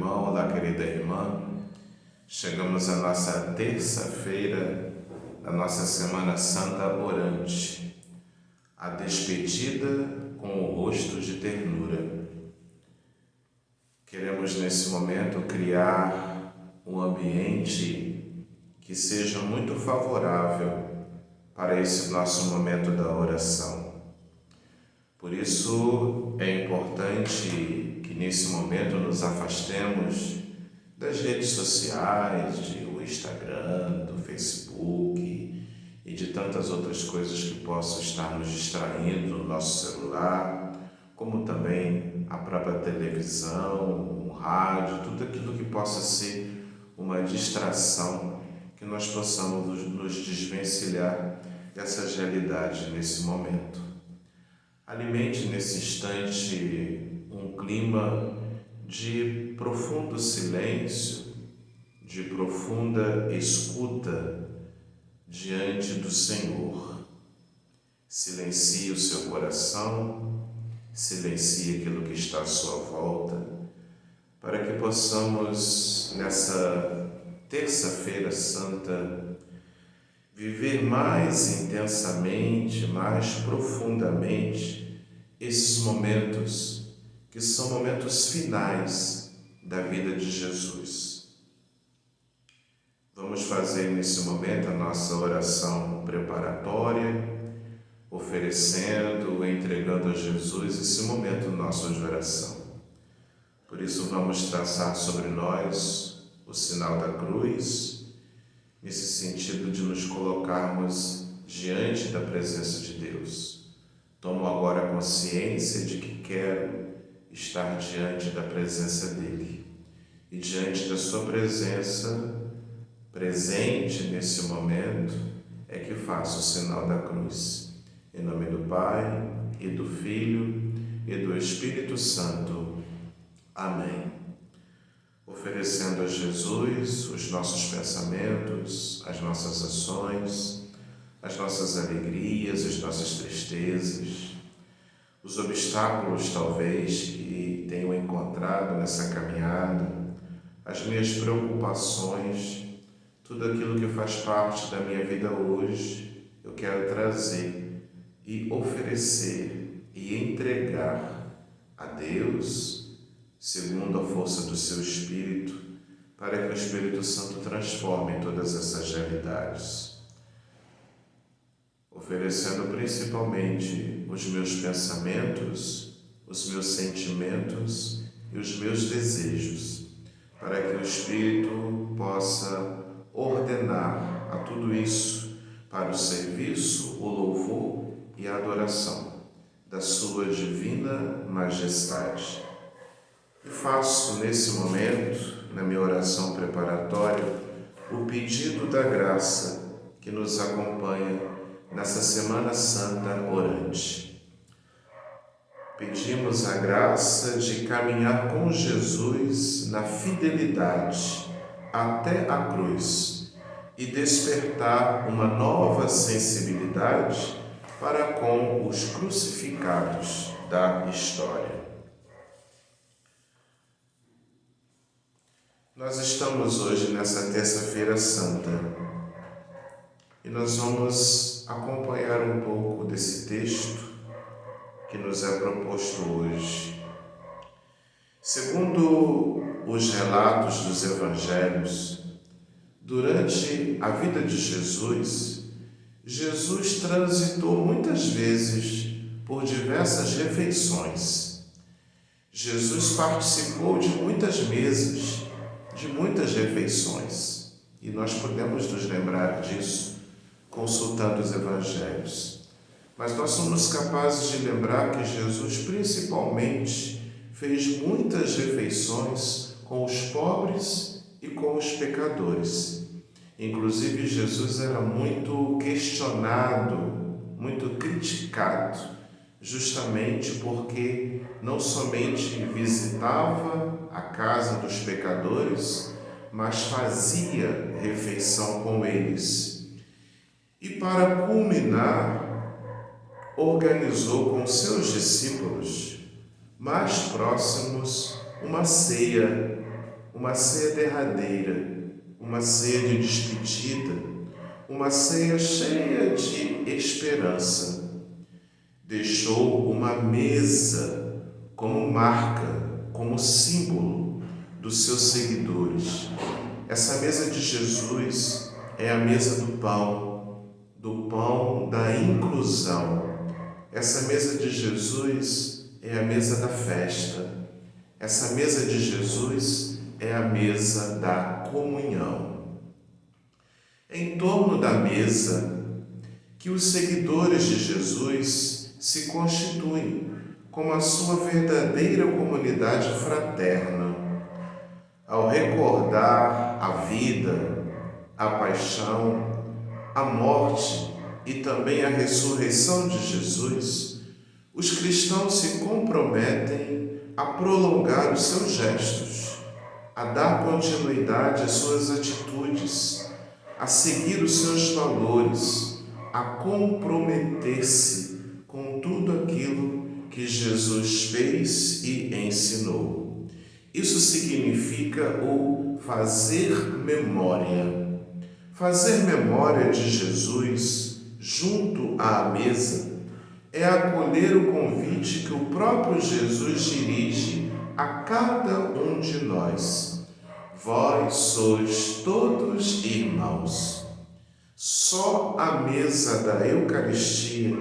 irmão, olá, querida irmã. Chegamos à nossa terça-feira da nossa Semana Santa Orante, a despedida com o rosto de ternura. Queremos nesse momento criar um ambiente que seja muito favorável para esse nosso momento da oração. Por isso é importante que nesse momento nos afastemos das redes sociais, do Instagram, do Facebook e de tantas outras coisas que possam estar nos distraindo no nosso celular, como também a própria televisão, o rádio, tudo aquilo que possa ser uma distração, que nós possamos nos desvencilhar dessas realidades nesse momento. Alimente nesse instante um clima de profundo silêncio, de profunda escuta diante do Senhor. Silencie o seu coração, silencie aquilo que está à sua volta, para que possamos, nessa terça-feira santa, viver mais intensamente, mais profundamente esses momentos que são momentos finais da vida de Jesus. Vamos fazer nesse momento a nossa oração preparatória, oferecendo, entregando a Jesus esse momento nosso de oração. Por isso vamos traçar sobre nós o sinal da cruz, nesse sentido de nos colocarmos diante da presença de Deus. Tomo agora consciência de que quero estar diante da presença dEle. E diante da sua presença, presente nesse momento, é que faço o sinal da cruz. Em nome do Pai, e do Filho, e do Espírito Santo. Amém. Oferecendo a Jesus os nossos pensamentos, as nossas ações, as nossas alegrias, as nossas tristezas, os obstáculos talvez que tenho encontrado nessa caminhada, as minhas preocupações, tudo aquilo que faz parte da minha vida hoje, eu quero trazer e oferecer e entregar a Deus, segundo a força do seu Espírito, para que o Espírito Santo transforme todas essas realidades. Oferecendo principalmente os meus pensamentos, os meus sentimentos e os meus desejos, para que o Espírito possa ordenar a tudo isso para o serviço, o louvor e a adoração da sua divina majestade. E faço nesse momento, na minha oração preparatória, o pedido da graça que nos acompanha nessa Semana Santa Orante. Pedimos a graça de caminhar com Jesus na fidelidade até a cruz e despertar uma nova sensibilidade para com os crucificados da história. Nós estamos hoje nessa terça-feira santa e nós vamos acompanhar um pouco desse texto que nos é proposto hoje. Segundo os relatos dos evangelhos, durante a vida de Jesus, Jesus transitou muitas vezes por diversas refeições. Jesus participou de muitas mesas, de muitas refeições, e nós podemos nos lembrar disso consultando os evangelhos. Mas nós somos capazes de lembrar que Jesus principalmente fez muitas refeições com os pobres e com os pecadores. Inclusive Jesus era muito questionado, muito criticado, justamente porque não somente visitava a casa dos pecadores, mas fazia refeição com eles. E para culminar, organizou com seus discípulos mais próximos uma ceia uma ceia derradeira, uma ceia de despedida, uma ceia cheia de esperança. Deixou uma mesa como marca, como símbolo dos seus seguidores. Essa mesa de Jesus é a mesa do pão da inclusão. Essa mesa de Jesus é a mesa da festa. Essa mesa de Jesus é a mesa da comunhão. Em torno da mesa que os seguidores de Jesus se constituem como a sua verdadeira comunidade fraterna. Ao recordar a vida, a paixão, a morte e também a ressurreição de Jesus, os cristãos se comprometem a prolongar os seus gestos, a dar continuidade às suas atitudes, a seguir os seus valores, a comprometer-se com tudo aquilo que Jesus fez e ensinou. Isso significa o fazer memória. Fazer memória de Jesus junto à mesa é acolher o convite que o próprio Jesus dirige a cada um de nós. Vós sois todos irmãos. Só a mesa da Eucaristia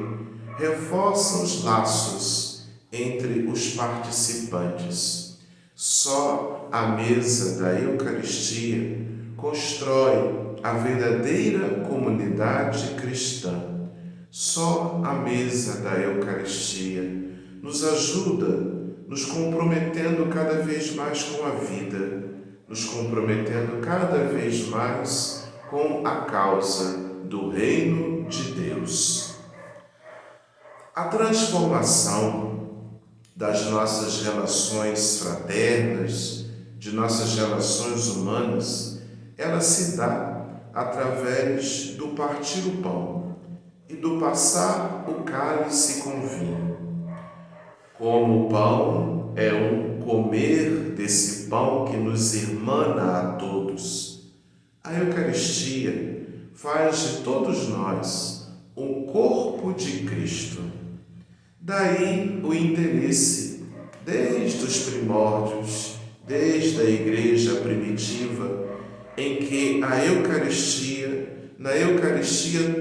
reforça os laços entre os participantes. Só a mesa da Eucaristia constrói a verdadeira comunidade cristã. Só a mesa da Eucaristia nos ajuda, nos comprometendo cada vez mais com a vida, nos comprometendo cada vez mais com a causa do reino de Deus. A transformação das nossas relações fraternas, de nossas relações humanas, ela se dá através do partir o pão e do passar o cálice com vinho. Como o pão é um comer desse pão que nos irmana a todos, a Eucaristia faz de todos nós um corpo de Cristo. Daí o interesse, desde os primórdios, desde a Igreja primitiva, em que na Eucaristia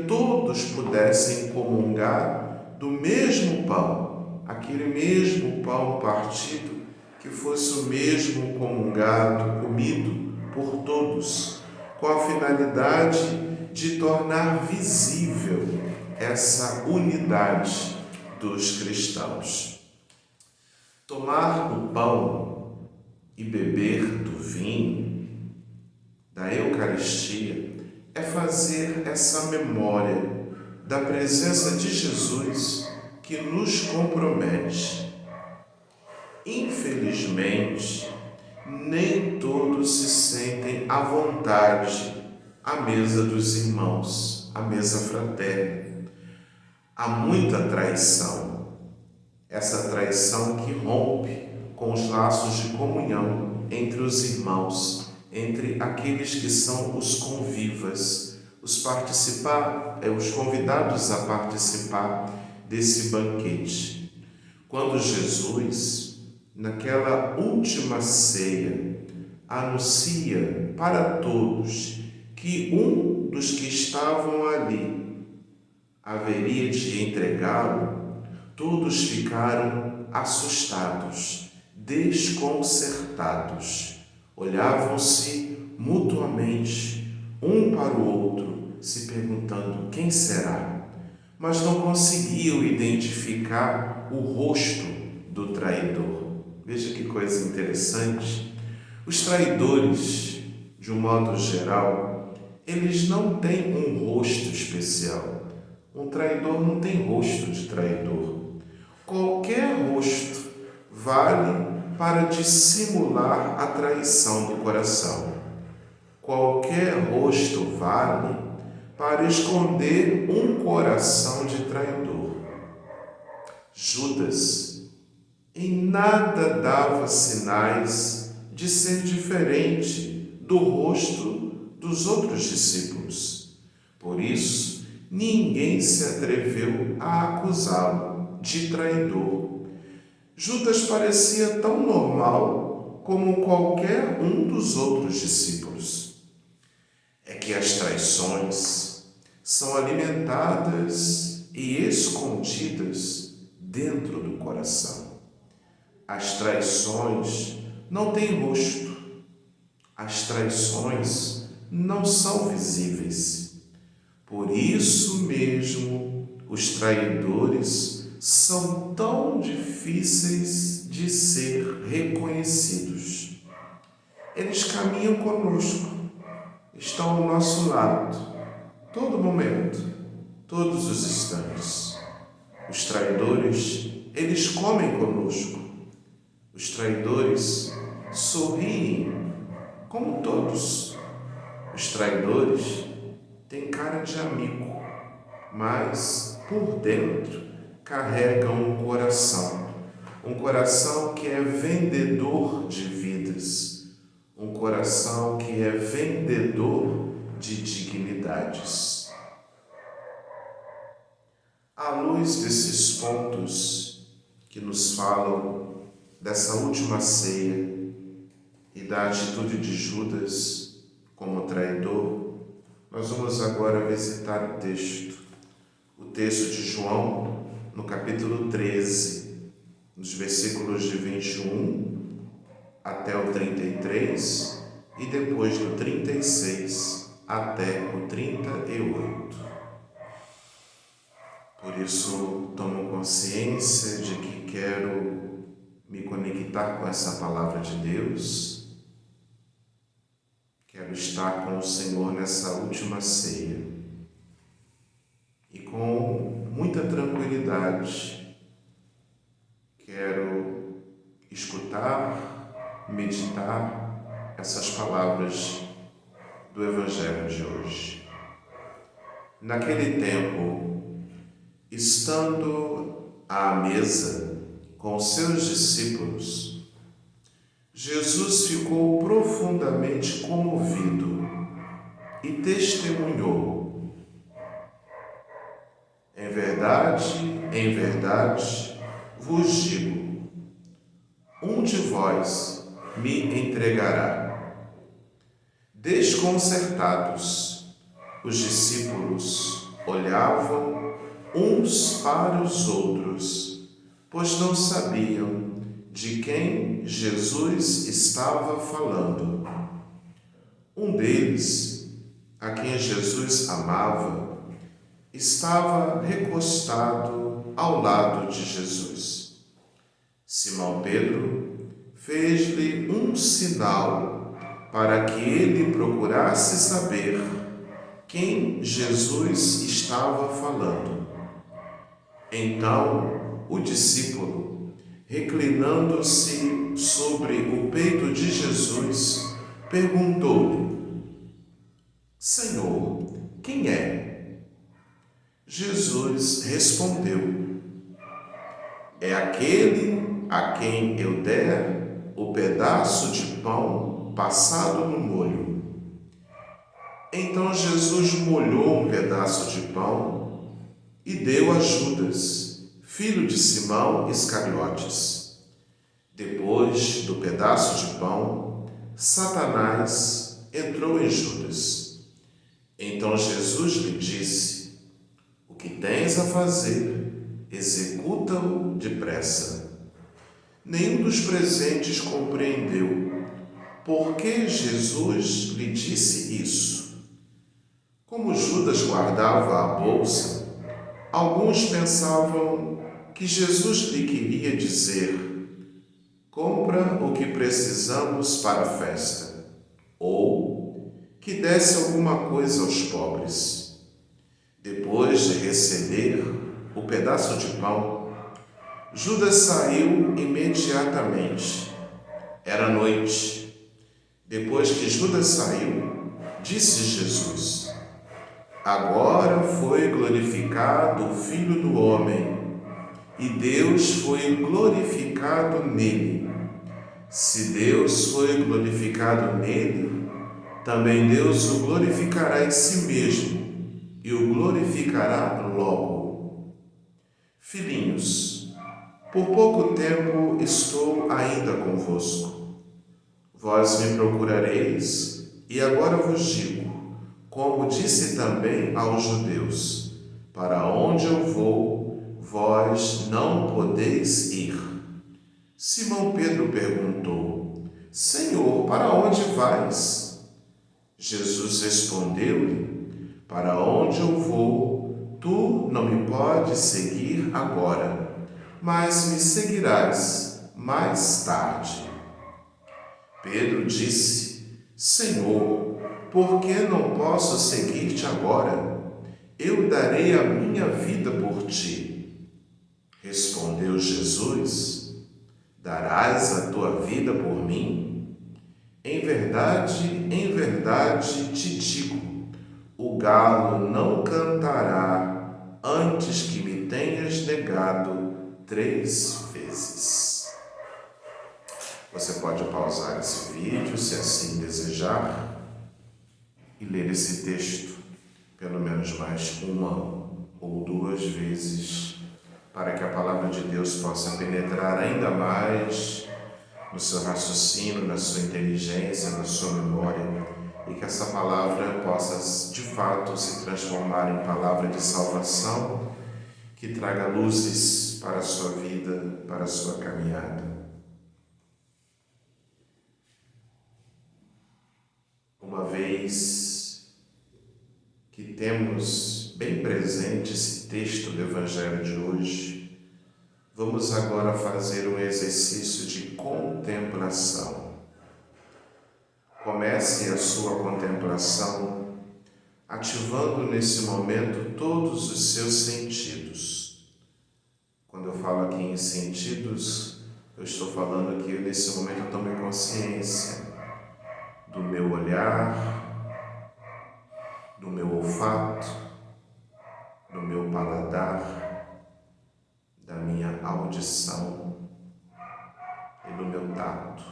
todos pudessem comungar do mesmo pão, aquele mesmo pão partido, que fosse o mesmo comungado, comido por todos, com a finalidade de tornar visível essa unidade dos cristãos. Tomar o pão e beber do vinho da Eucaristia é fazer essa memória da presença de Jesus que nos compromete. Infelizmente, nem todos se sentem à vontade à mesa dos irmãos, à mesa fraterna. Há muita traição, essa traição que rompe com os laços de comunhão entre os irmãos, entre aqueles que são os convivas, os convidados a participar desse banquete. Quando Jesus, naquela última ceia, anuncia para todos que um dos que estavam ali haveria de entregá-lo, todos ficaram assustados, desconcertados. Olhavam-se mutuamente, um para o outro, se perguntando quem será, mas não conseguiam identificar o rosto do traidor. Veja que coisa interessante. Os traidores, de um modo geral, eles não têm um rosto especial. Um traidor não tem rosto de traidor. Qualquer rosto vale para dissimular a traição do coração. Qualquer rosto vale para esconder um coração de traidor. Judas em nada dava sinais de ser diferente do rosto dos outros discípulos. Por isso, ninguém se atreveu a acusá-lo de traidor. Judas parecia tão normal como qualquer um dos outros discípulos. É que as traições são alimentadas e escondidas dentro do coração. As traições não têm rosto. As traições não são visíveis. Por isso mesmo, os traidores são tão difíceis de ser reconhecidos. Eles caminham conosco, estão ao nosso lado, todo momento, todos os instantes. Os traidores, eles comem conosco. Os traidores sorriem, como todos. Os traidores têm cara de amigo, mas por dentro carregam um coração que é vendedor de vidas, um coração que é vendedor de dignidades. À luz desses pontos que nos falam dessa última ceia e da atitude de Judas como traidor, nós vamos agora visitar o texto de João, no capítulo 13, nos versículos de 21 até o 33 e depois do 36 até o 38. Por isso, tomo consciência de que quero me conectar com essa palavra de Deus. Quero estar com o Senhor nessa última ceia. E com muita tranquilidade, quero escutar, meditar essas palavras do Evangelho de hoje. Naquele tempo, estando à mesa com seus discípulos, Jesus ficou profundamente comovido e testemunhou: em verdade, vos digo, um de vós me entregará. Desconcertados, os discípulos olhavam uns para os outros, pois não sabiam de quem Jesus estava falando. Um deles, a quem Jesus amava, estava recostado ao lado de Jesus. Simão Pedro fez-lhe um sinal para que ele procurasse saber quem Jesus estava falando. Então, o discípulo, reclinando-se sobre o peito de Jesus, perguntou-lhe: Senhor, quem é? Jesus respondeu: É aquele a quem eu der o pedaço de pão passado no molho. Então Jesus molhou um pedaço de pão e deu a Judas, filho de Simão Iscariotes. Depois do pedaço de pão, Satanás entrou em Judas. Então Jesus lhe disse: O que tens a fazer, executa-o depressa. Nenhum dos presentes compreendeu por que Jesus lhe disse isso. Como Judas guardava a bolsa, alguns pensavam que Jesus lhe queria dizer: compra o que precisamos para a festa, ou que desse alguma coisa aos pobres. Depois de receber o pedaço de pão, Judas saiu imediatamente. Era noite. Depois que Judas saiu, disse Jesus: Agora foi glorificado o Filho do Homem, e Deus foi glorificado nele. Se Deus foi glorificado nele, também Deus o glorificará em si mesmo e o glorificará logo. Filhinhos, por pouco tempo estou ainda convosco. Vós me procurareis, e agora vos digo, como disse também aos judeus: para onde eu vou, vós não podeis ir. Simão Pedro perguntou: Senhor, para onde vais? Jesus respondeu-lhe: para onde eu vou, tu não me podes seguir agora, mas me seguirás mais tarde. Pedro disse: Senhor, por que não posso seguir-te agora? Eu darei a minha vida por ti. Respondeu Jesus: darás a tua vida por mim? Em verdade te digo, o galo não cantará antes que me tenhas negado 3 vezes. Você pode pausar esse vídeo, se assim desejar, e ler esse texto pelo menos mais 1 ou 2 vezes, para que a palavra de Deus possa penetrar ainda mais no seu raciocínio, na sua inteligência, na sua memória, e que essa palavra possa de fato se transformar em palavra de salvação, que traga luzes para a sua vida, para a sua caminhada. Uma vez que temos bem presente esse texto do Evangelho de hoje, vamos agora fazer um exercício de contemplação. Comece a sua contemplação ativando nesse momento todos os seus sentidos. Quando eu falo aqui em sentidos, eu estou falando que nesse momento eu tome consciência do meu olhar, do meu olfato, do meu paladar, da minha audição e do meu tato.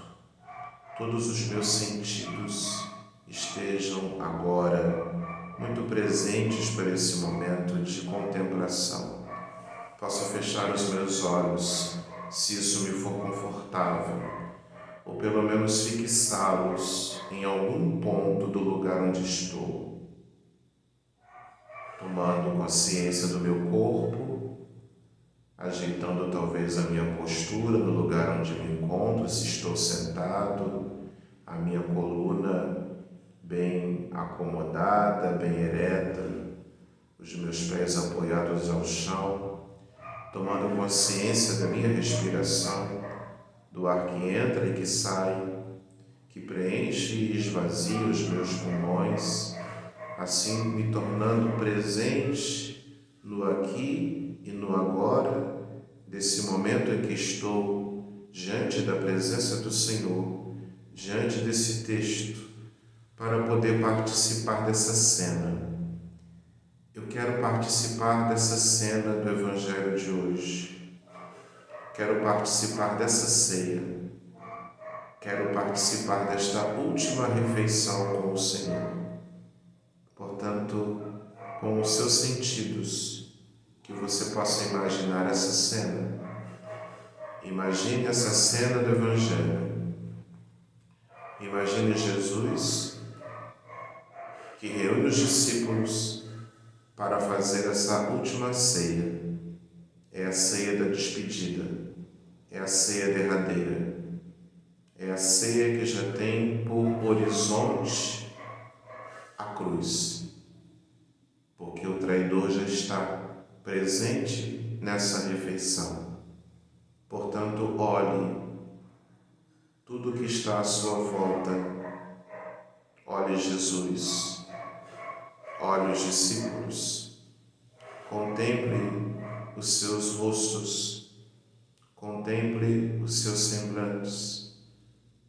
Todos os meus sentidos estejam agora muito presentes para esse momento de contemplação. Posso fechar os meus olhos, se isso me for confortável, ou pelo menos fixá-los em algum ponto do lugar onde estou, tomando consciência do meu corpo, ajeitando talvez a minha postura no lugar onde me encontro, se estou sentado, a minha coluna bem acomodada, bem ereta, os meus pés apoiados ao chão, tomando consciência da minha respiração, do ar que entra e que sai, que preenche e esvazia os meus pulmões, assim me tornando presente no aqui e no agora, desse momento em que estou diante da presença do Senhor, diante desse texto, para poder participar dessa cena. Eu quero participar dessa cena do Evangelho de hoje. Quero participar dessa ceia. Quero participar desta última refeição com o Senhor. Portanto, com os seus sentidos, que você possa imaginar essa cena. Imagine essa cena do Evangelho. Imagine Jesus que reúne os discípulos para fazer essa última ceia. É a ceia da despedida, é a ceia derradeira, é a ceia que já tem por horizonte a cruz, porque o traidor já está presente nessa refeição. Portanto, olhe tudo que está à sua volta, olhe Jesus, olhe os discípulos, contemple os seus rostos, contemple os seus semblantes,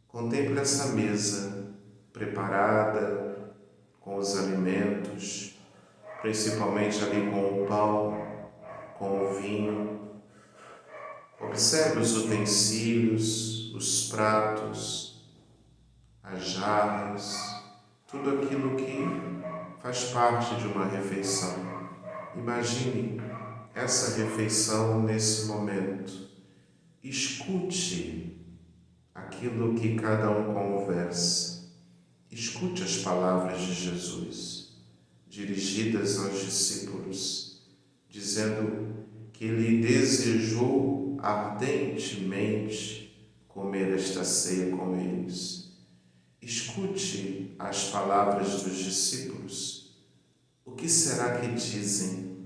contemple essa mesa preparada com os alimentos, principalmente ali com o pão, com o vinho. Observe os utensílios, os pratos, as jarras, tudo aquilo que faz parte de uma refeição. Imagine essa refeição nesse momento. Escute aquilo que cada um conversa. Escute as palavras de Jesus, dirigidas aos discípulos, dizendo que ele desejou ardentemente comer esta ceia com eles. Escute as palavras dos discípulos. O que será que dizem?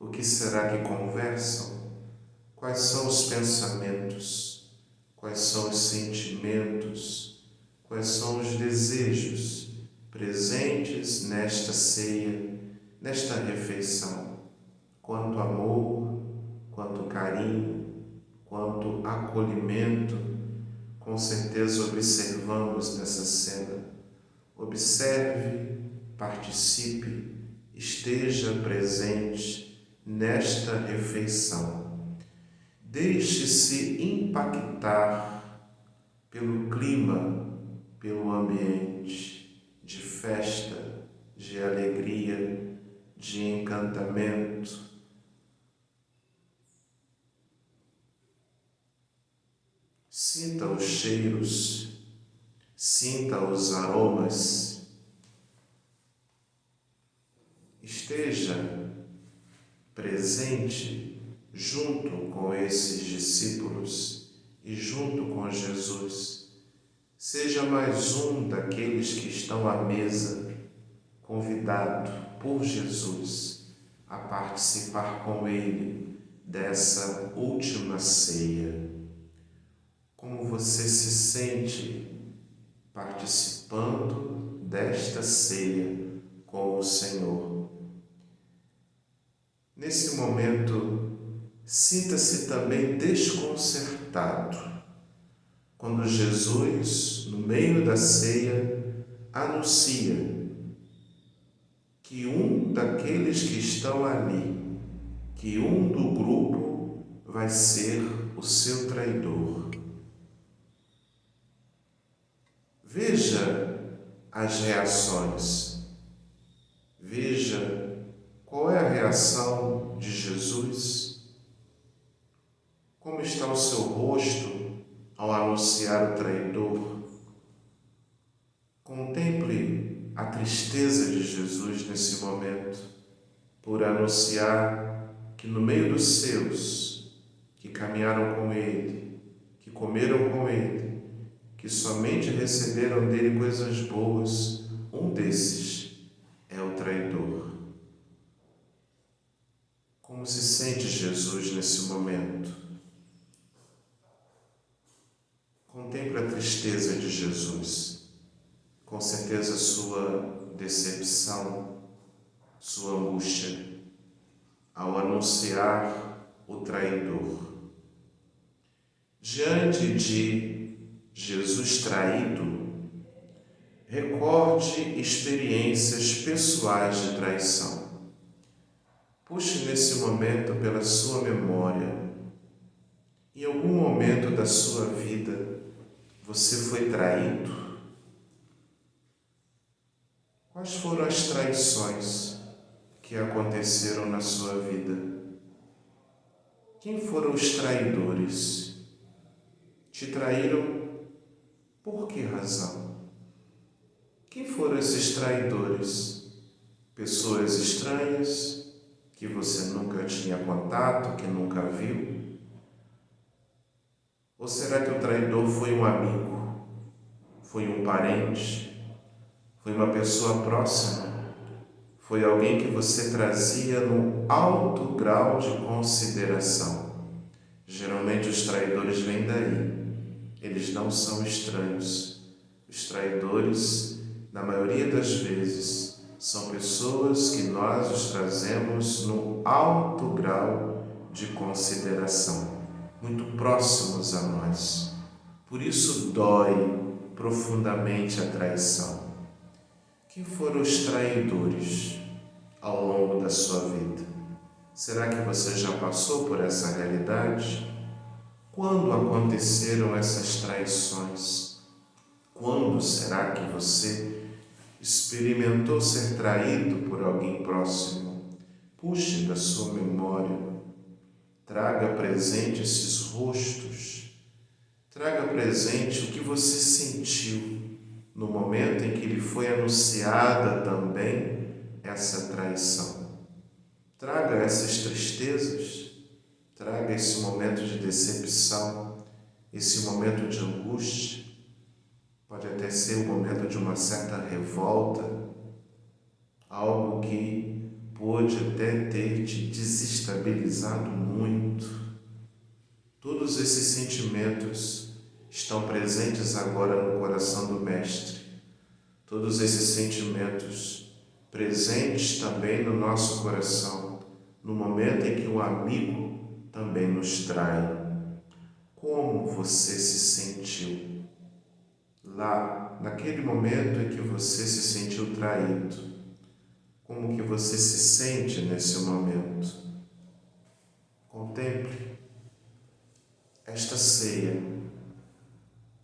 O que será que conversam? Quais são os pensamentos? Quais são os sentimentos? Quais são os desejos presentes nesta ceia, nesta refeição? Quanto amor, quanto carinho, quanto acolhimento, com certeza observamos nessa cena. Observe, participe, esteja presente nesta refeição. Deixe-se impactar pelo clima, pelo ambiente de festa, de alegria, de encantamento. Sinta os cheiros, sinta os aromas. Esteja presente junto com esses discípulos e junto com Jesus. Seja mais um daqueles que estão à mesa, convidado por Jesus a participar com Ele dessa última ceia. Como você se sente participando desta ceia com o Senhor? Nesse momento, sinta-se também desconcertado quando Jesus, no meio da ceia, anuncia que um daqueles que estão ali, que um do grupo vai ser o seu traidor. Veja as reações. Veja qual é a reação de Jesus. Como está o seu rosto ao anunciar o traidor? Contemple a tristeza de Jesus nesse momento, por anunciar que no meio dos seus, que caminharam com Ele, que comeram com Ele, que somente receberam dele coisas boas, um desses é o traidor. Como se sente Jesus nesse momento? Contemple a tristeza de Jesus, com certeza sua decepção, sua angústia, ao anunciar o traidor. Diante de Jesus traído, recorde experiências pessoais de traição. Puxe nesse momento pela sua memória. Em algum momento da sua vida, você foi traído? Quais foram as traições que aconteceram na sua vida? Quem foram os traidores? Te traíram por que razão? Quem foram esses traidores? Pessoas estranhas que você nunca tinha contato, que nunca viu? Ou será que o traidor foi um amigo? Foi um parente? Foi uma pessoa próxima? Foi alguém que você trazia num alto grau de consideração? Geralmente os traidores vêm daí. Eles não são estranhos. Os traidores, na maioria das vezes, são pessoas que nós os trazemos num alto grau de consideração, muito próximos a nós. Por isso dói profundamente a traição. Quem foram os traidores ao longo da sua vida? Será que você já passou por essa realidade? Quando aconteceram essas traições? Quando será que você experimentou ser traído por alguém próximo? Puxe da sua memória, traga presente esses rostos, traga presente o que você sentiu no momento em que lhe foi anunciada também essa traição. Traga essas tristezas, traga esse momento de decepção, esse momento de angústia. Pode até ser o momento de uma certa revolta, algo que pode até ter te desestabilizado muito. Todos esses sentimentos estão presentes agora no coração do Mestre. Todos esses sentimentos presentes também no nosso coração, no momento em que um amigo também nos trai. Como você se sentiu lá, naquele momento em que você se sentiu traído? Como que você se sente nesse momento? Contemple esta ceia,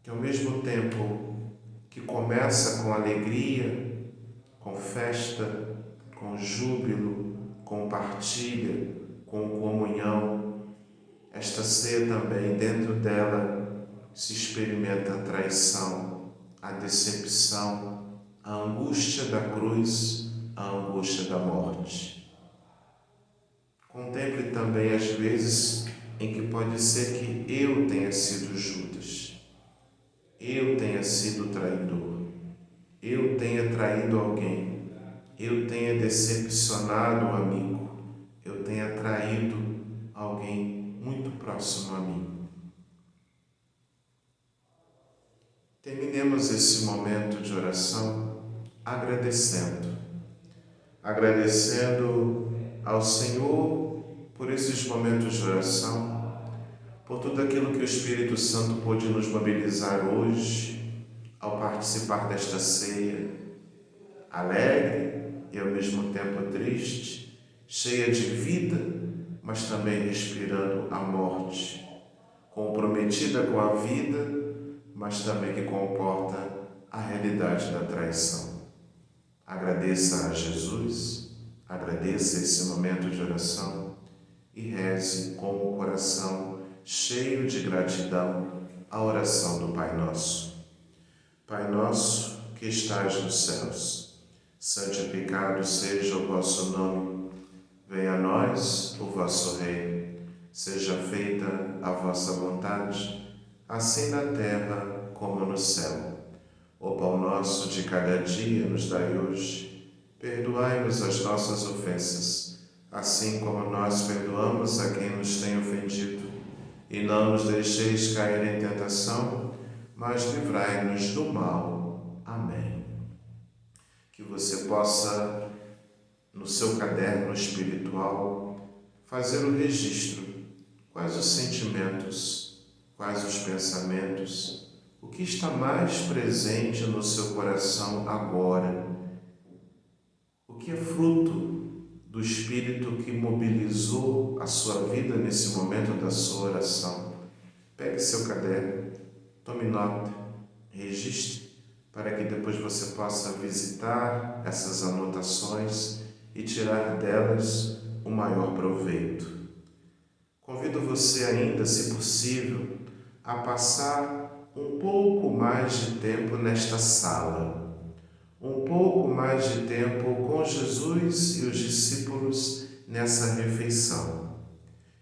que ao mesmo tempo que começa com alegria, com festa, com júbilo, com partilha, com comunhão, esta ceia também, dentro dela, se experimenta a traição, a decepção, a angústia da cruz, a angústia da morte. Contemple também as vezes em que pode ser que eu tenha sido Judas, eu tenha sido traidor, eu tenha traído alguém, eu tenha decepcionado um amigo, eu tenha traído alguém muito próximo a mim. Terminemos esse momento de oração agradecendo ao Senhor por esses momentos de oração, por tudo aquilo que o Espírito Santo pôde nos mobilizar hoje ao participar desta ceia, alegre e ao mesmo tempo triste, cheia de vida, mas também respirando a morte, comprometida com a vida, mas também que comporta a realidade da traição. Agradeça a Jesus, agradeça esse momento de oração e reze com o coração cheio de gratidão a oração do Pai Nosso. Pai nosso que estais nos céus, santificado seja o vosso nome. Venha a nós o vosso reino. Seja feita a vossa vontade, assim na terra como no céu. O pão nosso de cada dia nos dai hoje. Perdoai-nos as nossas ofensas, assim como nós perdoamos a quem nos tem ofendido. E não nos deixeis cair em tentação, mas livrai-nos do mal. Amém. Que você possa, no seu caderno espiritual, fazer o registro. Quais os sentimentos, quais os pensamentos, o que está mais presente no seu coração agora? O que é fruto do Espírito que mobilizou a sua vida nesse momento da sua oração? Pegue seu caderno, tome nota, registre, para que depois você possa visitar essas anotações e tirar delas o maior proveito. Convido você ainda, se possível, a passar um pouco mais de tempo nesta sala, um pouco mais de tempo com Jesus e os discípulos nessa refeição.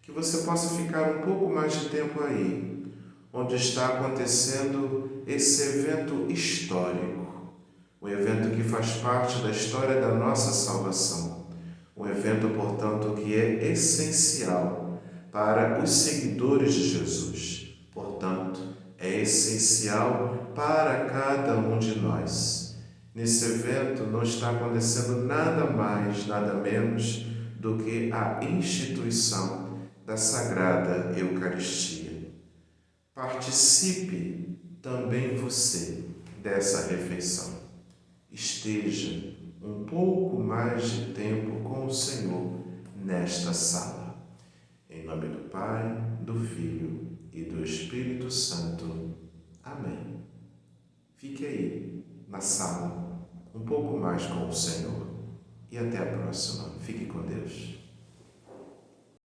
Que você possa ficar um pouco mais de tempo aí, onde está acontecendo esse evento histórico, um evento que faz parte da história da nossa salvação, um evento, portanto, que é essencial para os seguidores de Jesus. Portanto, é essencial para cada um de nós. Nesse evento não está acontecendo nada mais, nada menos do que a instituição da Sagrada Eucaristia. Participe também você dessa refeição. Esteja um pouco mais de tempo com o Senhor nesta sala. Em nome do Pai, do Filho e do Espírito Santo. Amém. Fique aí, na sala, um pouco mais com o Senhor. E até a próxima. Fique com Deus.